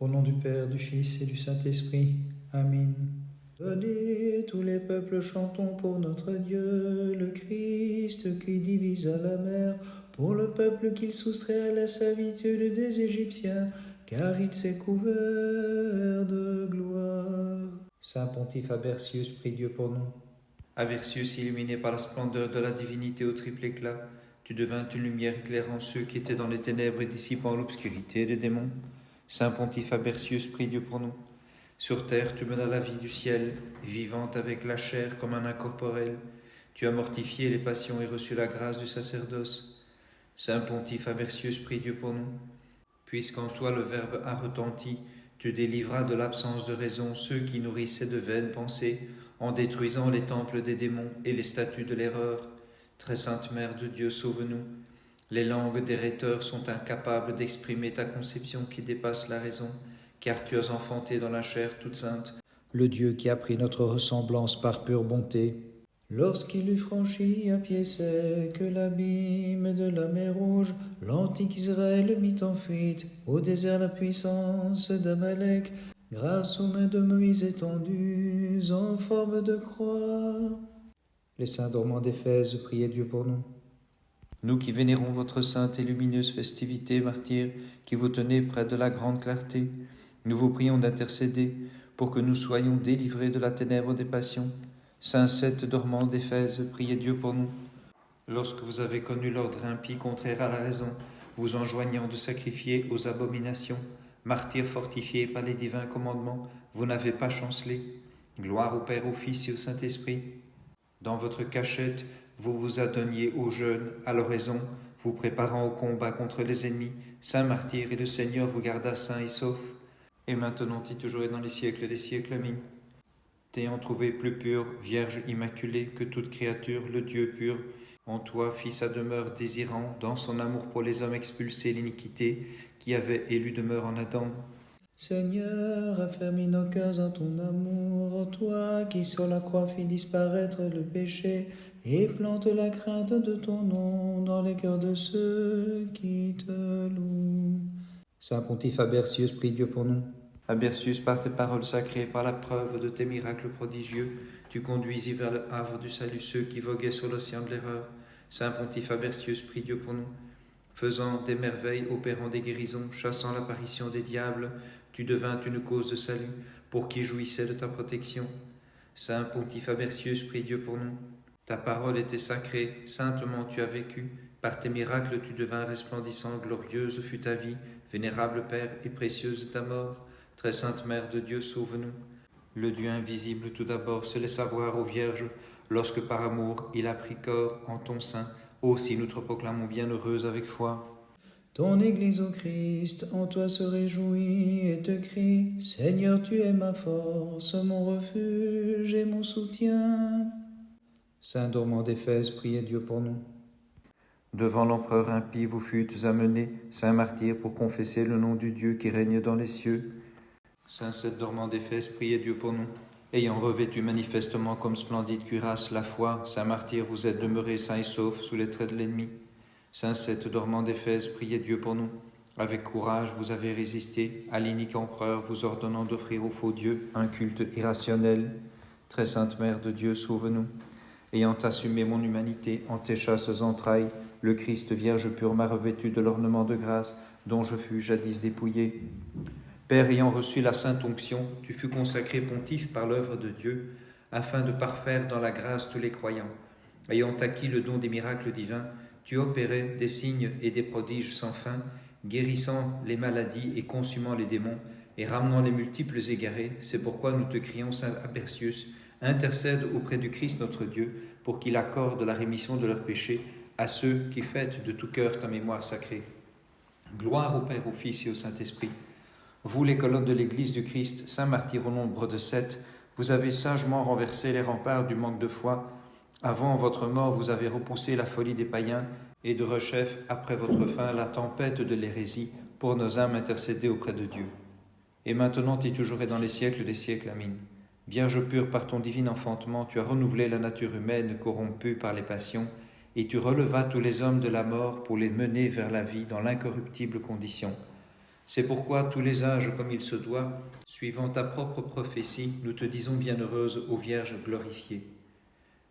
Au nom du Père, du Fils et du Saint-Esprit. Amen. Venez, tous les peuples, chantons pour notre Dieu, le Christ qui divisa la mer, pour le peuple qu'il soustrait à la servitude des Égyptiens, car il s'est couvert de gloire. Saint Pontife Abercius, prie Dieu pour nous. Abercius, illuminé par la splendeur de la divinité au triple éclat, tu devins une lumière éclairant ceux qui étaient dans les ténèbres et dissipant l'obscurité des démons. Saint Pontife Abercius, prie Dieu pour nous. Sur terre, tu menas la vie du ciel, vivante avec la chair comme un incorporel. Tu as mortifié les passions et reçu la grâce du sacerdoce. Saint Pontife Abercius, prie Dieu pour nous. Puisqu'en toi le Verbe a retenti, tu délivras de l'absence de raison ceux qui nourrissaient de vaines pensées, en détruisant les temples des démons et les statues de l'erreur. Très sainte Mère de Dieu, sauve-nous. Les langues des rhéteurs sont incapables d'exprimer ta conception qui dépasse la raison, car tu as enfanté dans la chair toute sainte le Dieu qui a pris notre ressemblance par pure bonté. Lorsqu'il eut franchi à pied sec l'abîme de la mer Rouge, l'antique Israël mit en fuite au désert la puissance d'Amalek, grâce aux mains de Moïse étendues en forme de croix. Les saints dormants d'Éphèse, priez Dieu pour nous. Nous qui vénérons votre sainte et lumineuse festivité, martyrs, qui vous tenez près de la grande clarté, nous vous prions d'intercéder pour que nous soyons délivrés de la ténèbre des passions. Saint Sept dormant d'Éphèse, priez Dieu pour nous. Lorsque vous avez connu l'ordre impie contraire à la raison, vous enjoignant de sacrifier aux abominations, martyrs fortifiés par les divins commandements, vous n'avez pas chancelé. Gloire au Père, au Fils et au Saint-Esprit. Dans votre cachette, vous vous adonniez au jeûne, à l'oraison, vous préparant au combat contre les ennemis. Saint martyr, et le Seigneur vous garda saint et sauf. Et maintenant et toujours et dans les siècles des siècles. Amen. T'ayant trouvé plus pure, Vierge immaculée, que toute créature, le Dieu pur, en toi fit sa demeure désirant, dans son amour pour les hommes expulsés l'iniquité, qui avait élu demeure en Adam. Seigneur, affermis nos cœurs en ton amour, toi qui sur la croix fis disparaître le péché, et plante la crainte de ton nom dans les cœurs de ceux qui te louent. Saint Pontife Abercius, prie Dieu pour nous. Abercius, par tes paroles sacrées, par la preuve de tes miracles prodigieux, tu conduisis vers le havre du salut ceux qui voguaient sur l'océan de l'erreur. Saint Pontife Abercius, prie Dieu pour nous. Faisant des merveilles, opérant des guérisons, chassant l'apparition des diables, tu devins une cause de salut pour qui jouissait de ta protection. Saint Pontife Abercius, prie Dieu pour nous. Ta parole était sacrée, saintement tu as vécu, par tes miracles tu devins resplendissant, glorieuse fut ta vie, vénérable Père et précieuse ta mort. Très sainte Mère de Dieu, sauve-nous. Le Dieu invisible tout d'abord se laissa voir aux vierges, lorsque par amour il a pris corps en ton sein. Aussi nous te proclamons bienheureuse avec foi. Ton Église, ô Christ, en toi se réjouit et te crie, Seigneur, tu es ma force, mon refuge et mon soutien. Saint dormant d'Éphèse, priez Dieu pour nous. Devant l'empereur impie, vous fûtes amenés, saint martyr, pour confesser le nom du Dieu qui règne dans les cieux. Saint Sept dormant d'Éphèse, priez Dieu pour nous. Ayant revêtu manifestement comme splendide cuirasse la foi, saint martyr, vous êtes demeuré saint et sauf sous les traits de l'ennemi. Saint Sept dormant d'Éphèse, priez Dieu pour nous. Avec courage, vous avez résisté à l'inique empereur, vous ordonnant d'offrir au faux Dieu un culte irrationnel. Très sainte Mère de Dieu, sauve-nous. Ayant assumé mon humanité en tes chasses entrailles, le Christ Vierge pure m'a revêtu de l'ornement de grâce dont je fus jadis dépouillé. Père, ayant reçu la sainte onction, tu fus consacré pontife par l'œuvre de Dieu, afin de parfaire dans la grâce tous les croyants. Ayant acquis le don des miracles divins, tu opérais des signes et des prodiges sans fin, guérissant les maladies et consumant les démons, et ramenant les multiples égarés. C'est pourquoi nous te crions, Saint Abercius, intercède auprès du Christ notre Dieu, pour qu'il accorde la rémission de leurs péchés à ceux qui fêtent de tout cœur ta mémoire sacrée. Gloire au Père, au Fils et au Saint-Esprit. Vous, les colonnes de l'Église du Christ, saint martyr au nombre de 7, vous avez sagement renversé les remparts du manque de foi. Avant votre mort, vous avez repoussé la folie des païens, et de rechef, après votre fin, la tempête de l'hérésie, pour nos âmes intercéder auprès de Dieu. Et maintenant et toujours et dans les siècles des siècles. Amen. Vierge pure, par ton divin enfantement, tu as renouvelé la nature humaine corrompue par les passions, et tu relevas tous les hommes de la mort pour les mener vers la vie dans l'incorruptible condition. C'est pourquoi, tous les âges comme il se doit, suivant ta propre prophétie, nous te disons bienheureuse, ô Vierge glorifiée.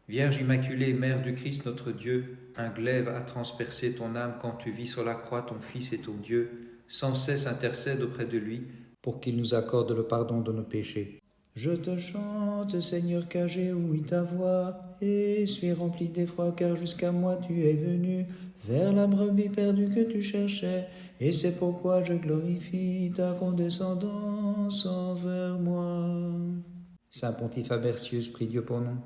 Vierge Immaculée, Mère du Christ notre Dieu, un glaive a transpercé ton âme quand tu vis sur la croix ton Fils et ton Dieu, sans cesse intercède auprès de lui, pour qu'il nous accorde le pardon de nos péchés. Je te chante, Seigneur, car j'ai ouï ta voix, et suis rempli d'effroi, car jusqu'à moi tu es venu, vers la brebis perdue que tu cherchais, et c'est pourquoi je glorifie ta condescendance envers moi. Saint Pontife Abercius, prie Dieu pour nous.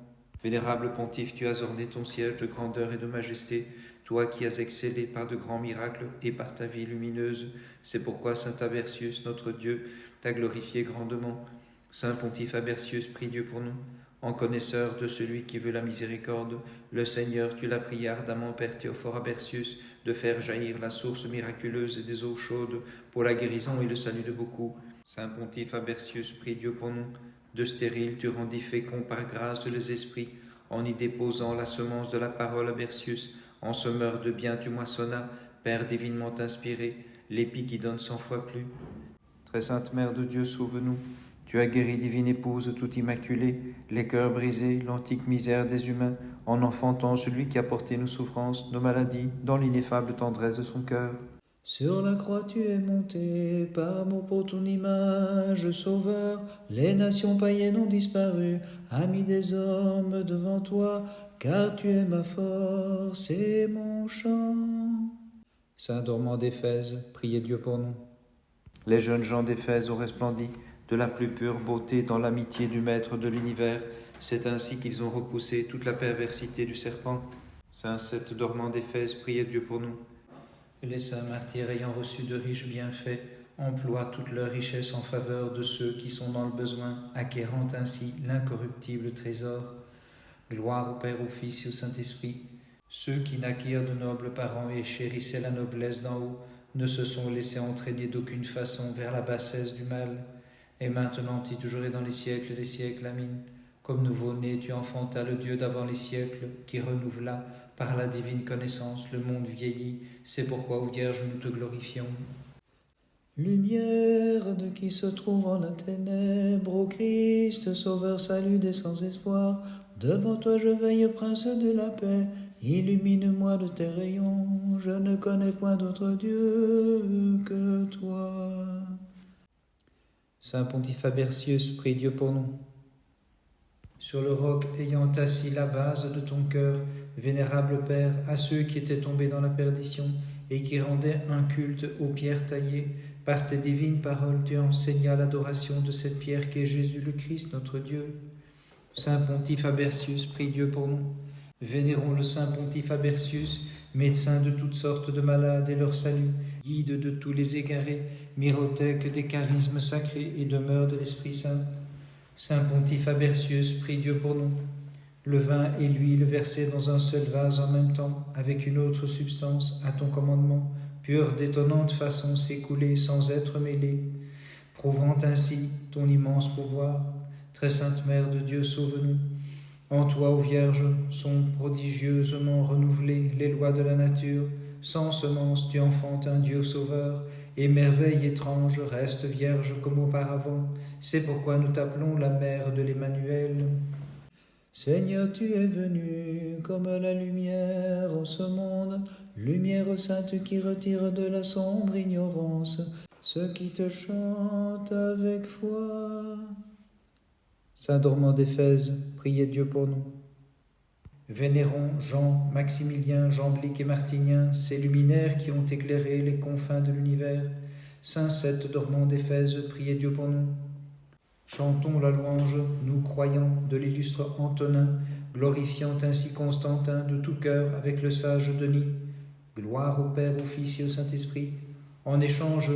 Vénérable Pontife, tu as orné ton siège de grandeur et de majesté, toi qui as excellé par de grands miracles et par ta vie lumineuse. C'est pourquoi Saint Abercius, notre Dieu, t'a glorifié grandement. Saint Pontife Abercius, prie Dieu pour nous. En connaisseur de celui qui veut la miséricorde, le Seigneur, tu l'as prié ardemment, Père Théophore Abercius, de faire jaillir la source miraculeuse des eaux chaudes pour la guérison et le salut de beaucoup. Saint Pontife Abercius, prie Dieu pour nous. De stérile, tu rendis fécond par grâce les esprits, en y déposant la semence de la parole Abercius. En semeur de bien, tu moissonnas, Père divinement inspiré, l'épi qui donne 100 fois plus. Très sainte Mère de Dieu, sauve-nous. Tu as guéri, divine épouse, toute immaculée, les cœurs brisés, l'antique misère des humains, en enfantant celui qui a porté nos souffrances, nos maladies, dans l'ineffable tendresse de son cœur. Sur la croix tu es monté, par amour pour ton image, Sauveur, les nations païennes ont disparu, ami des hommes devant toi, car tu es ma force et mon chant. Saint Dormant d'Éphèse, priez Dieu pour nous. Les jeunes gens d'Éphèse ont resplendi de la plus pure beauté dans l'amitié du Maître de l'univers. C'est ainsi qu'ils ont repoussé toute la perversité du serpent. Saint Sept Dormant d'Éphèse, priez Dieu pour nous. Les saints martyrs ayant reçu de riches bienfaits emploient toute leur richesse en faveur de ceux qui sont dans le besoin, acquérant ainsi l'incorruptible trésor. Gloire au Père, au Fils et au Saint-Esprit. Ceux qui naquirent de nobles parents et chérissaient la noblesse d'en haut ne se sont laissés entraîner d'aucune façon vers la bassesse du mal. Et maintenant et toujours et dans les siècles des siècles, Amen. Comme nouveau-né, tu enfantas le Dieu d'avant les siècles, qui renouvela par la divine connaissance le monde vieilli. C'est pourquoi, ô Vierge, nous te glorifions. Lumière de qui se trouve en la ténèbre, ô Christ, Sauveur, salut des sans espoir, devant toi je veille, Prince de la paix, illumine-moi de tes rayons, je ne connais point d'autre Dieu que toi. Saint Pontife Abercius, prie Dieu pour nous. Sur le roc ayant assis la base de ton cœur, vénérable Père, à ceux qui étaient tombés dans la perdition et qui rendaient un culte aux pierres taillées, par tes divines paroles, tu enseignas l'adoration de cette pierre qui est Jésus le Christ, notre Dieu. Saint Pontife Abercius, prie Dieu pour nous. Vénérons le Saint Pontife Abercius, médecin de toutes sortes de malades et leur salut, guide de tous les égarés, myrothèque des charismes sacrés et demeure de l'Esprit Saint. Saint Pontife Abercius, prie Dieu pour nous. Le vin et l'huile versés dans un seul vase en même temps, avec une autre substance, à ton commandement, pure d'étonnante façon s'écouler sans être mêlés, prouvant ainsi ton immense pouvoir. Très sainte Mère de Dieu, sauve-nous. En toi, ô Vierge, sont prodigieusement renouvelées les lois de la nature. Sans semence, tu enfantes un Dieu sauveur, et merveille étrange reste vierge comme auparavant. C'est pourquoi nous t'appelons la Mère de l'Emmanuel. Seigneur, tu es venu comme la lumière en ce monde, lumière sainte qui retire de la sombre ignorance ceux qui te chantent avec foi. Saint Dormant d'Éphèse, priez Dieu pour nous. Vénérons Jean, Maximilien, Jamblique et Martinien, ces luminaires qui ont éclairé les confins de l'univers. Saint Sept Dormant d'Éphèse, priez Dieu pour nous. Chantons la louange, nous croyants, de l'illustre Antonin, glorifiant ainsi Constantin de tout cœur avec le sage Denis. Gloire au Père, au Fils et au Saint-Esprit. En échange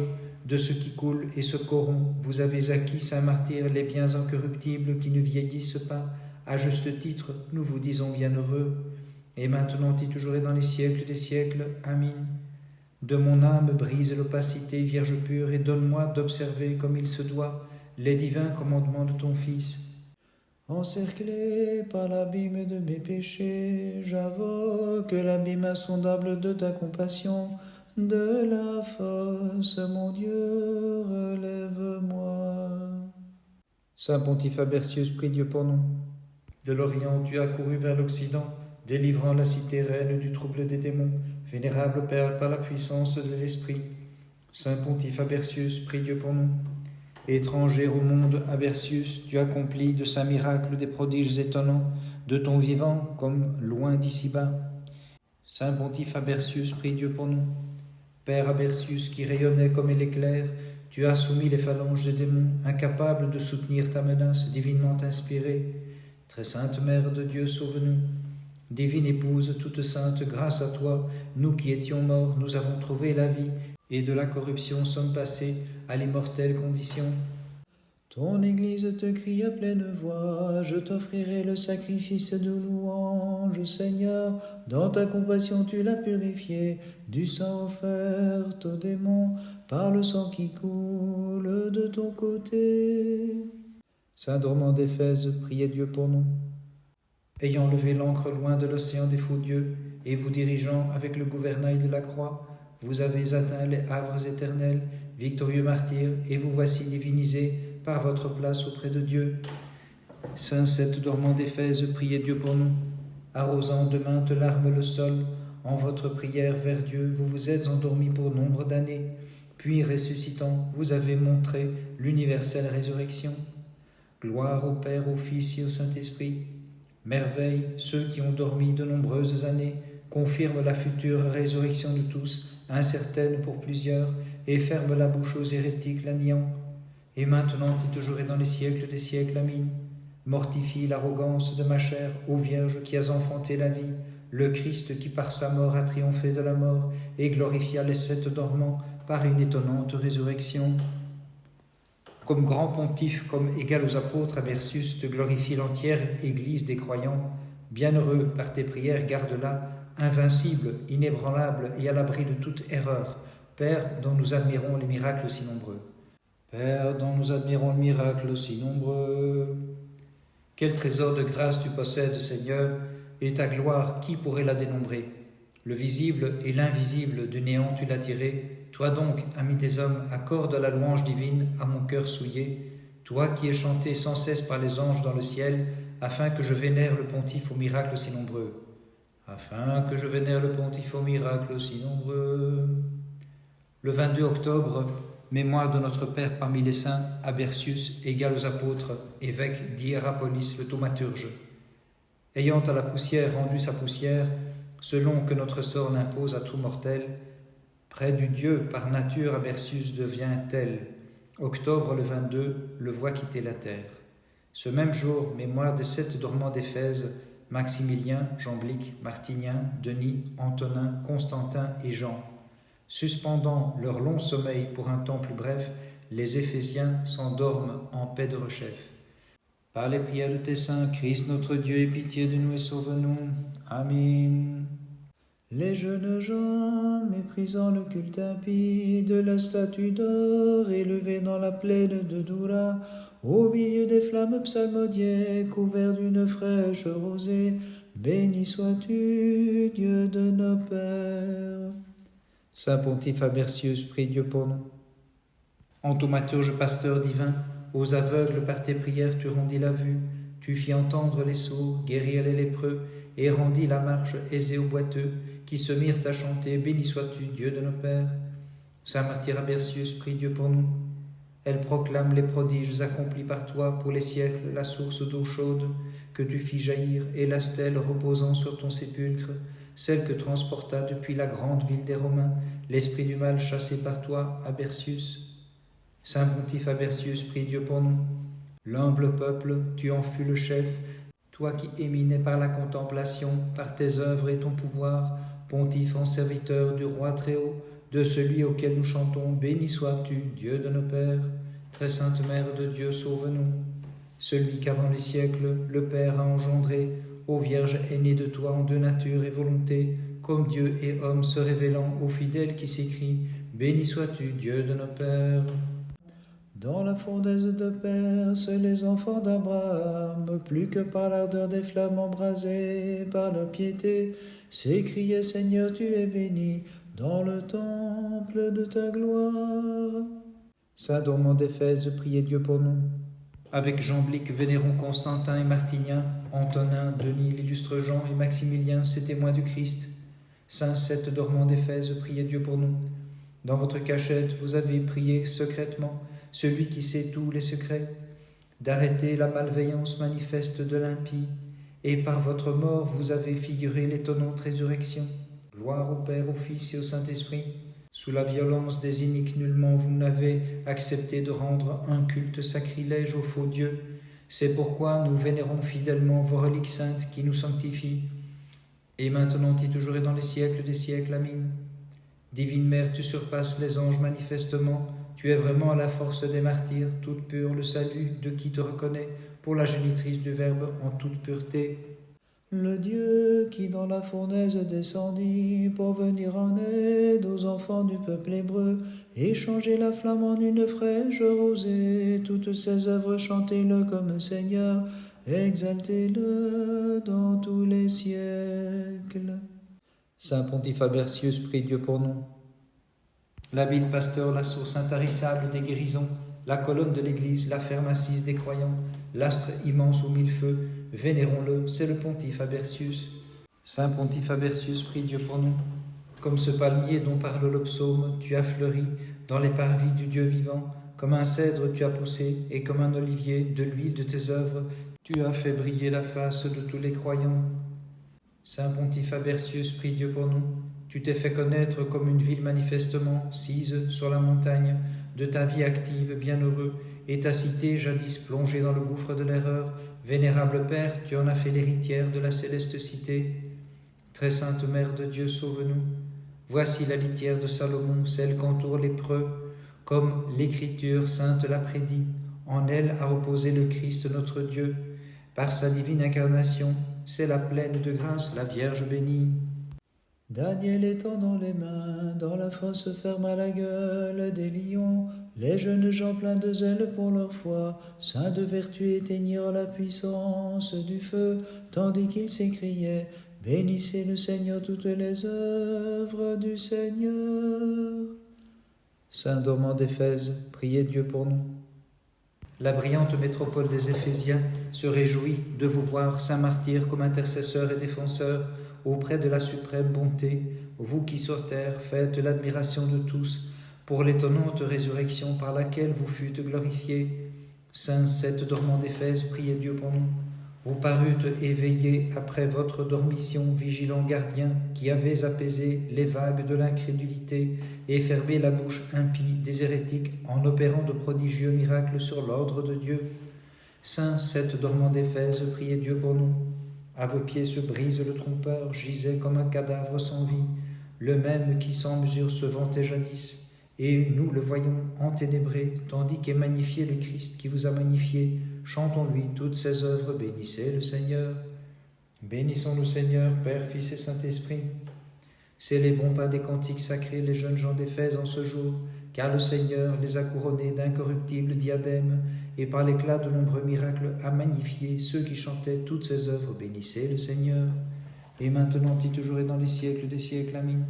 de ce qui coule et se corrompt, vous avez acquis, saint martyr, les biens incorruptibles qui ne vieillissent pas. À juste titre, nous vous disons bienheureux. Et maintenant et toujours et dans les siècles des siècles. Amen. De mon âme brise l'opacité, Vierge pure, et donne-moi d'observer comme il se doit les divins commandements de ton Fils. Encerclé par l'abîme de mes péchés, j'invoque l'abîme insondable de ta compassion. de la fosse, mon Dieu, relève-moi. Saint Pontife Abercius, prie Dieu pour nous. De l'Orient, tu as couru vers l'Occident, délivrant la cité reine du trouble des démons. Vénérable Père, par la puissance de l'Esprit. Saint Pontife Abercius, prie Dieu pour nous. Étranger au monde, Abercius, tu accomplis de saints miracles des prodiges étonnants, de ton vivant comme loin d'ici-bas. Saint Pontife Abercius, prie Dieu pour nous. Père Abercius, qui rayonnait comme l'éclair, tu as soumis les phalanges des démons, incapables de soutenir ta menace divinement inspirée. Très sainte Mère de Dieu, sauve-nous. Divine Épouse toute sainte, grâce à toi, nous qui étions morts, nous avons trouvé la vie, et de la corruption sommes passés à l'immortelle condition. Ton Église te crie à pleine voix, je t'offrirai le sacrifice de louange, Seigneur. Dans ta compassion tu l'as purifié, du sang offert aux démons, par le sang qui coule de ton côté. Saint Dormant d'Éphèse, priez Dieu pour nous. Ayant levé l'ancre loin de l'océan des faux dieux, et vous dirigeant avec le gouvernail de la croix, vous avez atteint les havres éternels, victorieux martyrs, et vous voici divinisés par votre place auprès de Dieu. Saint Sept Dormant d'Éphèse, priez Dieu pour nous. Arrosant de maintes larmes le sol, en votre prière vers Dieu, vous vous êtes endormis pour nombre d'années, puis ressuscitant, vous avez montré l'universelle résurrection. Gloire au Père, au Fils et au Saint-Esprit. Merveille, ceux qui ont dormi de nombreuses années, confirment la future résurrection de tous, incertaine pour plusieurs, et ferment la bouche aux hérétiques la niant. Et maintenant et toujours et dans les siècles des siècles, Amin. Mortifie l'arrogance de ma chair, ô Vierge qui as enfanté la vie, le Christ qui par sa mort a triomphé de la mort, et glorifia les sept dormants par une étonnante résurrection. Comme grand pontife, comme égal aux apôtres, Abercius te glorifie l'entière Église des croyants. Bienheureux, par tes prières, garde-la, invincible, inébranlable et à l'abri de toute erreur. Père, dont nous admirons les miracles si nombreux. Père, dont nous admirons le miracle si nombreux. Quel trésor de grâce tu possèdes, Seigneur, et ta gloire, qui pourrait la dénombrer? Le visible et l'invisible du néant tu l'as tiré. Toi donc, ami des hommes, accorde la louange divine à mon cœur souillé, toi qui es chanté sans cesse par les anges dans le ciel, afin que je vénère le pontife aux miracles si nombreux. Afin que je vénère le pontife aux miracles si nombreux. Le 22 octobre, mémoire de notre Père parmi les saints, Abercius, égal aux apôtres, évêque d'Hierapolis le thaumaturge. Ayant à la poussière rendu sa poussière, selon que notre sort l'impose à tout mortel, près du Dieu par nature Abercius devient tel. Octobre le 22, le voit quitter la terre. Ce même jour, mémoire des sept dormants d'Éphèse, Maximilien, Jamblique, Martinien, Denis, Antonin, Constantin et Jean. Suspendant leur long sommeil pour un temps plus bref, les Éphésiens s'endorment en paix de rechef. Par les prières de tes saints, Christ notre Dieu, aie pitié de nous et sauve-nous. Amen. Les jeunes gens, méprisant le culte impie de la statue d'or élevée dans la plaine de Doura, au milieu des flammes psalmodiées, couvert d'une fraîche rosée, béni sois-tu, Dieu de nos pères. Saint Pontife Abercius, prie Dieu pour nous. Enthaumaturge pasteur divin, aux aveugles par tes prières tu rendis la vue, tu fis entendre les sourds, guérir les lépreux, et rendis la marche aisée aux boiteux, qui se mirent à chanter, béni sois-tu, Dieu de nos pères. Saint martyr Abercius, prie Dieu pour nous. Elle proclame les prodiges accomplis par toi pour les siècles, la source d'eau chaude que tu fis jaillir, et la stèle reposant sur ton sépulcre, celle que transporta depuis la grande ville des Romains, l'esprit du mal chassé par toi, Abercius. Saint Pontife Abercius, prie Dieu pour nous. L'humble peuple, tu en fus le chef, toi qui éminais par la contemplation, par tes œuvres et ton pouvoir, pontife en serviteur du roi Très-Haut, de celui auquel nous chantons, béni sois-tu, Dieu de nos pères. Très sainte Mère de Dieu, sauve-nous. Celui qu'avant les siècles, le Père a engendré, ô Vierge aînée de toi en deux natures et volontés, comme Dieu et homme se révélant aux fidèles qui s'écrient, béni sois-tu, Dieu de nos pères. Dans la fondaise de Perse, les enfants d'Abraham, plus que par l'ardeur des flammes embrasées, par leur piété, s'écriaient, Seigneur, tu es béni, dans le temple de ta gloire. Saint Dormant d'Éphèse, priez Dieu pour nous. Avec Jean Blic, vénérons Constantin et Martinien, Antonin, Denis, l'illustre Jean et Maximilien, ces témoins du Christ. Saint Seth Dormant d'Éphèse, priez Dieu pour nous. Dans votre cachette, vous avez prié secrètement, celui qui sait tous les secrets, d'arrêter la malveillance manifeste de l'impie, et par votre mort vous avez figuré l'étonnante résurrection. Gloire au Père, au Fils et au Saint-Esprit. Sous la violence des iniques, nullement vous n'avez accepté de rendre un culte sacrilège au faux Dieu. C'est pourquoi nous vénérons fidèlement vos reliques saintes qui nous sanctifient. Et maintenant et toujours et dans les siècles des siècles. Amen. Divine Mère, tu surpasses les anges manifestement. Tu es vraiment la force des martyrs, toute pure, le salut de qui te reconnaît, pour la génitrice du Verbe en toute pureté. Le Dieu qui dans la fournaise descendit pour venir en aide aux enfants du peuple hébreu et changer la flamme en une fraîche rosée, toutes ses œuvres chantez-le comme Seigneur, exaltez-le dans tous les siècles. Saint Pontife Abercius, prie Dieu pour nous. L'habile pasteur, la source intarissable des guérisons, la colonne de l'Église, la ferme assise des croyants, l'astre immense aux mille feux, vénérons-le, c'est le Pontife Abercius. Saint Pontife Abercius, prie Dieu pour nous. Comme ce palmier dont parle le psaume, tu as fleuri dans les parvis du Dieu vivant, comme un cèdre tu as poussé, et comme un olivier, de l'huile de tes œuvres, tu as fait briller la face de tous les croyants. Saint Pontife Abercius, prie Dieu pour nous. Tu t'es fait connaître comme une ville manifestement sise sur la montagne, de ta vie active, bienheureux, et ta cité jadis plongée dans le gouffre de l'erreur. Vénérable Père, tu en as fait l'héritière de la céleste cité. Très sainte Mère de Dieu, sauve-nous. Voici la litière de Salomon, celle qu'entourent les preux, comme l'Écriture sainte l'a prédit. En elle a reposé le Christ notre Dieu. Par sa divine incarnation, c'est la pleine de grâce, la Vierge bénie. Daniel étendant les mains, dans la fosse ferme à la gueule des lions, les jeunes gens pleins de zèle pour leur foi, saints de vertu éteignirent la puissance du feu, tandis qu'ils s'écriaient, bénissez le Seigneur toutes les œuvres du Seigneur. Saint Dormant d'Éphèse, priez Dieu pour nous. La brillante métropole des Éphésiens se réjouit de vous voir, saint martyr, comme intercesseur et défenseur, auprès de la suprême bonté, vous qui sur terre faites l'admiration de tous, pour l'étonnante résurrection par laquelle vous fûtes glorifiés. Saint Seth Dormant d'Éphèse, priez Dieu pour nous. Vous parûtes éveillés après votre dormition, vigilant gardien, qui avez apaisé les vagues de l'incrédulité et fermé la bouche impie des hérétiques en opérant de prodigieux miracles sur l'ordre de Dieu. Saint Seth Dormant d'Éphèse, priez Dieu pour nous. À vos pieds se brise le trompeur, gisait comme un cadavre sans vie, le même qui sans mesure se vantait jadis, et nous le voyons enténébré, tandis qu'est magnifié le Christ qui vous a magnifié. Chantons-lui toutes ses œuvres, bénissez le Seigneur. Bénissons-nous Seigneur, Père, Fils et Saint-Esprit. C'est les bons pas des cantiques sacrés, les jeunes gens d'Éphèse en ce jour, car le Seigneur les a couronnés d'incorruptibles diadèmes, et par l'éclat de nombreux miracles a magnifié ceux qui chantaient toutes ses œuvres. Bénissez le Seigneur. Et maintenant et toujours et dans les siècles des siècles. Amen.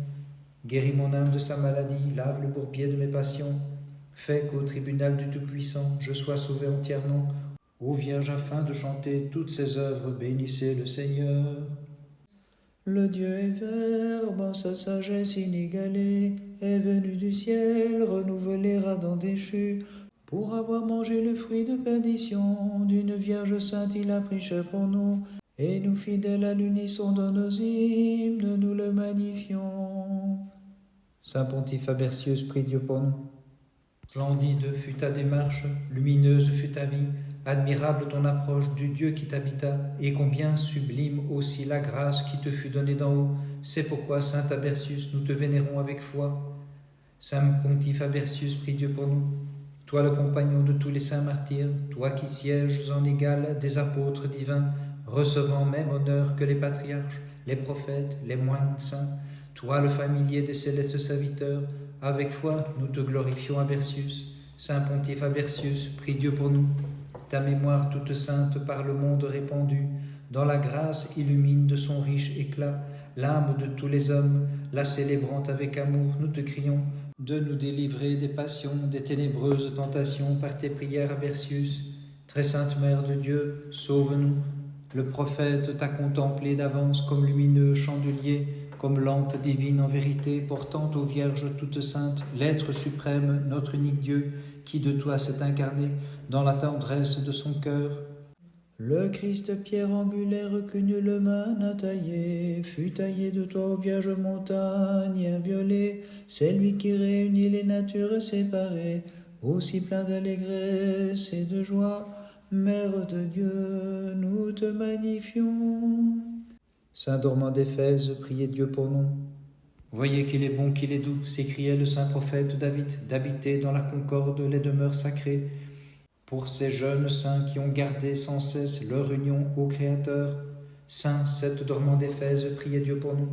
Guéris mon âme de sa maladie, lave le bourbier de mes passions. Fais qu'au tribunal du Tout-Puissant je sois sauvé entièrement. Ô Vierge, afin de chanter toutes ses œuvres, bénissez le Seigneur. Le Dieu est Verbe, en sa sagesse inégalée, est venu du ciel renouveler Adam déchu. Pour avoir mangé le fruit de perdition, d'une Vierge sainte il a pris chair pour nous, et nous fidèles à l'unisson dans nos hymnes, nous le magnifions. Saint Pontife Abercius, prie Dieu pour nous. Splendide fut ta démarche, lumineuse fut ta vie, admirable ton approche du Dieu qui t'habita, et combien sublime aussi la grâce qui te fut donnée d'en haut. C'est pourquoi, Saint Abercius, nous te vénérons avec foi. Saint Pontife Abercius, prie Dieu pour nous. Toi le compagnon de tous les saints martyrs, toi qui sièges en égal des apôtres divins, recevant même honneur que les patriarches, les prophètes, les moines saints, toi le familier des célestes serviteurs, avec foi nous te glorifions Abercius. Saint Pontife Abercius, prie Dieu pour nous. Ta mémoire toute sainte par le monde répandue, dans la grâce illumine de son riche éclat l'âme de tous les hommes, la célébrant avec amour, nous te crions de nous délivrer des passions, des ténébreuses tentations par tes prières, Abercius. Très sainte Mère de Dieu, sauve-nous. Le prophète t'a contemplé d'avance comme lumineux chandelier, comme lampe divine en vérité, portant aux Vierges toutes saintes l'être suprême, notre unique Dieu, qui de toi s'est incarné dans la tendresse de son cœur. Le Christ pierre angulaire que nul main n'a taillé, fut taillé de toi, ô Vierge montagne inviolée. C'est lui qui réunit les natures séparées, aussi plein d'allégresse et de joie. Mère de Dieu, nous te magnifions. Saint Dormant d'Éphèse, priez Dieu pour nous. Voyez qu'il est bon, qu'il est doux, s'écriait le saint prophète David, d'habiter dans la concorde les demeures sacrées. Pour ces jeunes saints qui ont gardé sans cesse leur union au Créateur, Saint Sept Dormant d'Éphèse, priez Dieu pour nous.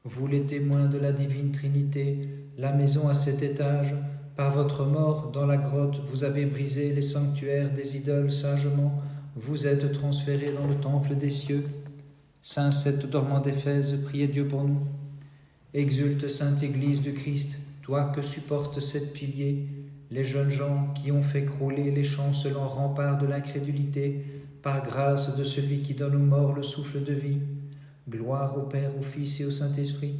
Vous les témoins de la divine Trinité, la maison à 7 étages, par votre mort dans la grotte, vous avez brisé les sanctuaires des idoles sagement, vous êtes transférés dans le temple des cieux. Saint Sept Dormant d'Éphèse, priez Dieu pour nous. Exulte Sainte Église du Christ, toi que supportent 7 piliers, les jeunes gens qui ont fait crouler les chancelants remparts de l'incrédulité, par grâce de celui qui donne aux morts le souffle de vie. Gloire au Père, au Fils et au Saint-Esprit.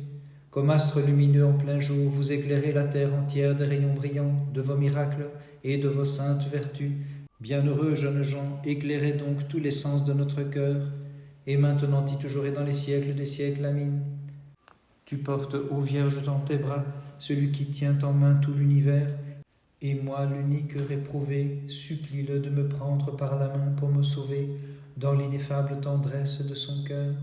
Comme astre lumineux en plein jour, vous éclairez la terre entière des rayons brillants de vos miracles et de vos saintes vertus. Bienheureux jeunes gens, éclairez donc tous les sens de notre cœur, et maintenant et toujours et dans les siècles des siècles. Amen. Tu portes, ô Vierge, dans tes bras celui qui tient en main tout l'univers, et moi, l'unique réprouvé, supplie-le de me prendre par la main pour me sauver dans l'ineffable tendresse de son cœur.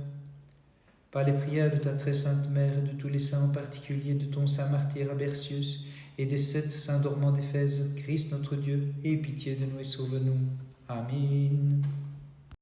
Par les prières de ta très sainte Mère et de tous les saints, en particulier de ton saint martyr Abercius et des 7 saints Dormants d'Éphèse, Christ notre Dieu, aie pitié de nous et sauve-nous. Amen.